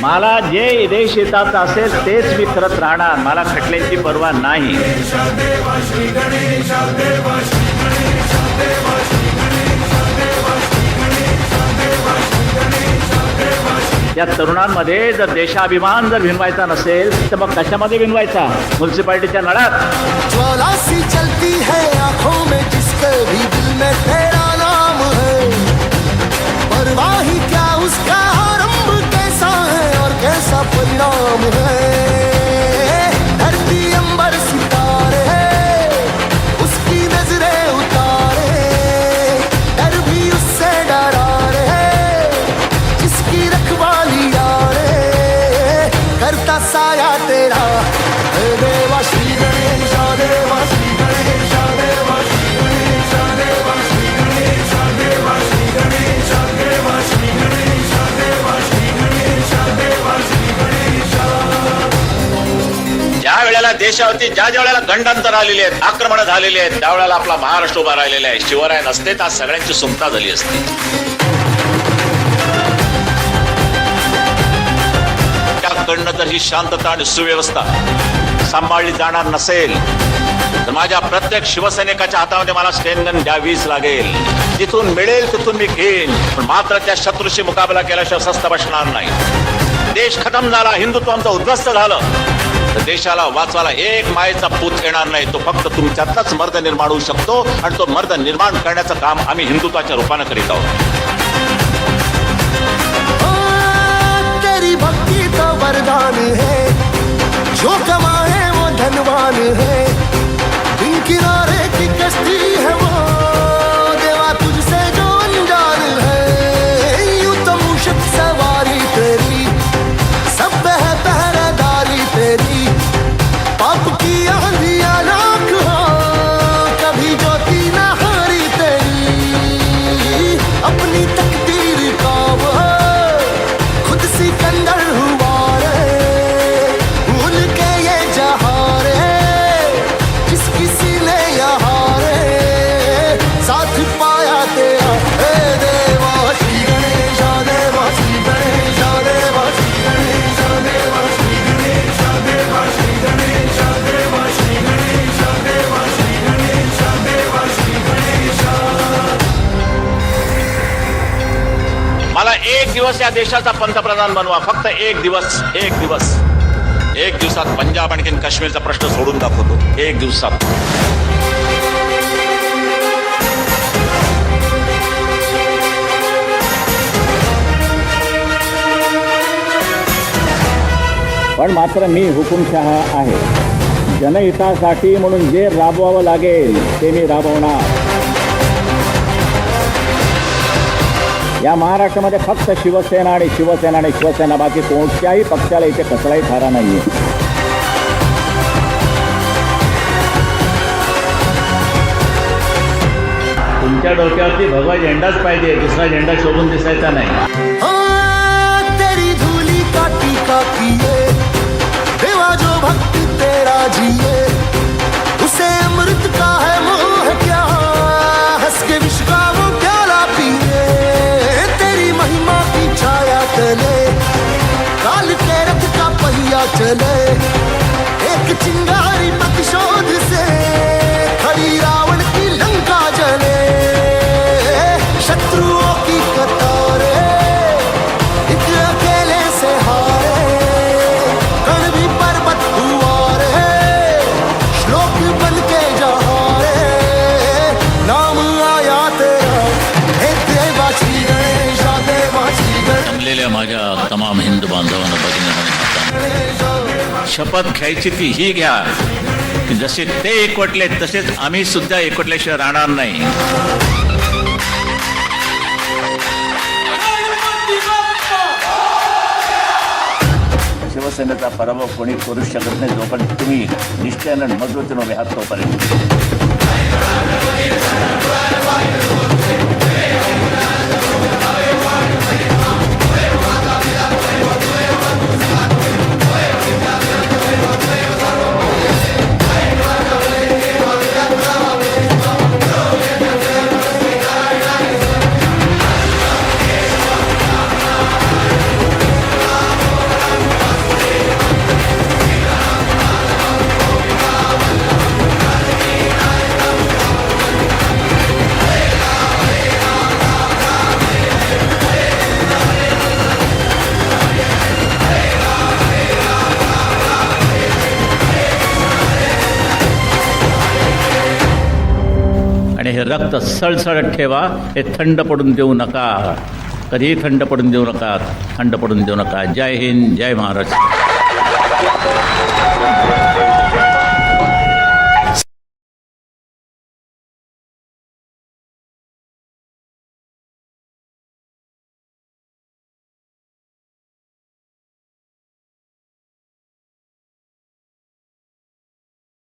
मला जे देश हिताचं असेल तेच मी करत राहणार. मला खटल्यांची पर्वा नाही. या तरुणांमध्ये जर देशाभिमान जर विनवायचा नसेल तर मग कशामध्ये विनवायचा? म्युन्सिपाल्टीच्या नळात. ज्वाला सी चलती है आंखों में जिसके भी दिल में तेरा नाम है. परवाह ही क्या उसका आरंभ कैसा है और कैसा परिणाम है. धरती अंबर सितारे उसकी नजरें उतारे. डर भी उससे डरा रे जिसकी रखवाली यारे. करता साया तेरा हे देवा श्री गणेश देवा श्री गणेश देवा श्री गणेश देवा श्री गणेश देवा श्री गणेश देवा श्री गणेश देवा श्री गणेश देवा श्री गणेश. ज्या वेळेला देशावरती ज्या वेळेला गंडांतर आलेली आहेत, आक्रमण झालेली आहेत, त्यावेळेला आपला महाराष्ट्र उभा राहिलेला आहे. शिवराय नसते तर सगळ्यांची सुमता झाली असती. त्याकडनं जर ही शांतता आणि सुव्यवस्था सांभाळली जाणार नसेल तर माझ्या प्रत्येक शिवसैनिकाच्या हातामध्ये मला स्टेनगन द्यावीच लागेल. जिथून मिळेल तिथून मी घेईन. पण मात्र त्या शत्रूशी मुकाबला केल्याशिवाय स्वस्थ बसणार नाही. देश खतम झाला, हिंदुत्व आमचं उद्ध्वस्त झालं तर देशाला वाचवायला एक मायेचा पूत येणार नाही. तो फक्त तुमच्यातच मर्द निर्माण होऊ शकतो आणि तो मर्द निर्माण करण्याचं काम आम्ही हिंदुत्वाच्या रूपानं करीत आहोत. तेरी भक्ति तो वरदान है. जो कमाए वो धनवान है. इन किनारे की कश्ती है वो देवा तुझसे जो अनजान है. यूं तो मूषक सवारी तेरी सब है पहरेदारी तेरी. पाप की आंधियां लाख हो कभी ज्योति न हारी तेरी. अपनी तकदीर का वो खुद सिकंदर हुआ रे. भूल के ये जहां रे जिसकी सीने यहाँ रे. साथ पाया तेरा हे देवा श्री गणेश देवा श्री गणेश देवा श्री गणेश देवा श्री गणेश देवा श्री गणेश देवा श्री गणेश देवा श्री गणेश देवा श्री गणेश. मला एक दिवस या देशाचा पंतप्रधान बनवा. फक्त एक दिवस. एक दिवस. एक दिवसात पंजाब आणि काश्मीरचा प्रश्न सोडून दाखवतो. एक दिवसात. पण मात्र मी हुकुमशहा आहे. जनहितासाठी म्हणून जे राबवावं लागेल ते मी राबवणार. या महाराष्ट्रामध्ये फक्त शिवसेना आणि शिवसेना आणि शिवसेना. बाकी कोणत्याही पक्षाला इथे कसलाही थारा नाहीये. तुमच्या डोक्यावरती भगवा झेंडाच पाहिजे, दुसरा झेंडा शोभून दिसायचा नाही. तेरी धूली का टीका किए देवा जो भक्त तेरा जिए. उसे अमृत का है मोह क्या हंस के विष का वो प्याला पिए. तेरी महिमा की छाया तले काल के रथ का पहिया चले. एक चिंगारी प्रतिशोध से खड़ी रावण की लंका जले. शत्रुओं की कतारे एक अकेले से हारे. कण भी पर्वत हुआ रे श्लोक बन के जहाँ रे. नाम आया तेरा हे देवा श्री गणेश देवा श्री गणेश. जमलेल्या माझ्या तमाम हिंदू बांधवांना भगिनींना शपथ घ्यायची ती ही घ्या की जसे ते एकवटले तसेच आम्ही सुद्धा एकवटल्याशिवाय राहणार नाही. शिवसेनेचा पराभव कोणी करू शकत नाही जोपर्यंत तुम्ही निष्ठेनं मजबूतीनं उभे आहात तोपर्यंत. आणि हे रक्त सळसळत ठेवा. हे थंड पडून देऊ नका, कधीही थंड पडून देऊ नका, थंड पडून देऊ नका. जय हिंद, जय महाराष्ट्र.